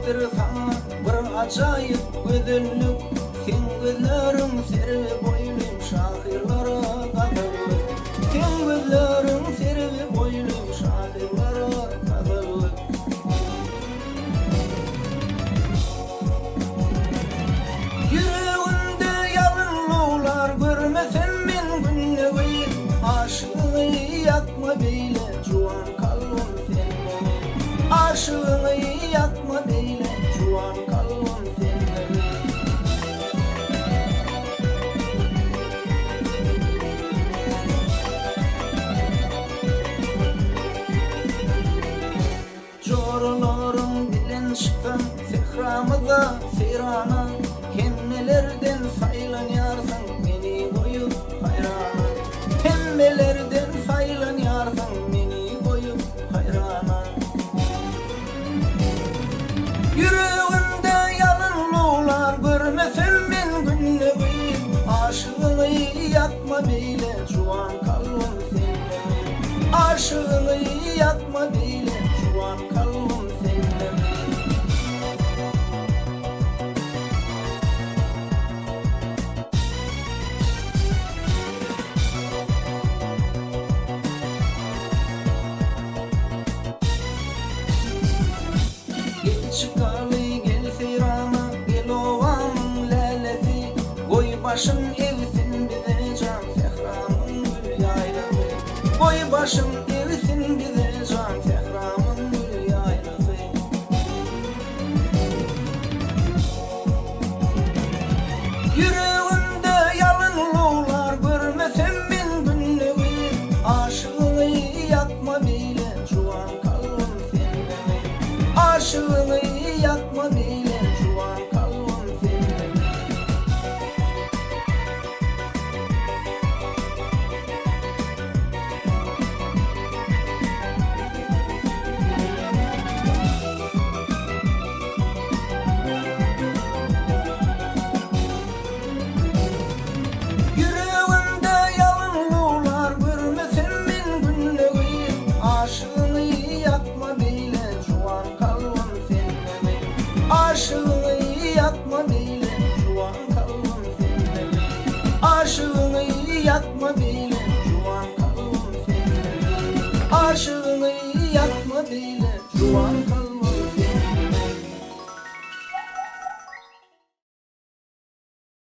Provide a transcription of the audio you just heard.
Bir sana bir acayip güzellik, sen gözlerin servi boylum şahirlara kadırlık, sen gözlerin servi boylum şahirlara kadırlık. Yüreğimde yalınlılar görmesem ben günlüğü, aşkını yakma beyle juan kalbim senin, aşkını yakma beyle juan kalbim senin. Jorlarım bilen çıkan sehramıza seyrana, hemmelerden saylanyarsın beni koyup hayrana, hemmelerden saylanyarsın beni koyup hayrana. Yüreğimde yalınlılar görmesem ben günlüğü, aşkını yakma beyle juan kalbim senin, aşkını yakma beyle juan kalbim senin. Gel çıkalı gel seyrana, gel ovamın lelesi, koy başım evsin bize can sehramın gül yaylası, koy başım evsin bize can sehramın gül yaylası. Yüreğimde yalınlılar görmesem ben günlüğü, aşkını yakma beyle juan kalbim senin, aşkını yakma beyle juan kalbim senin. Yüreğimde yalınlılar görmesem ben günlüğü, aşkını yakma beyle juan kalbim senin, aşkını yakma beyle juan kalbim senin, aşkını yakma beyle juan kalbim senin, aşkını yakma beyle juan kalbim.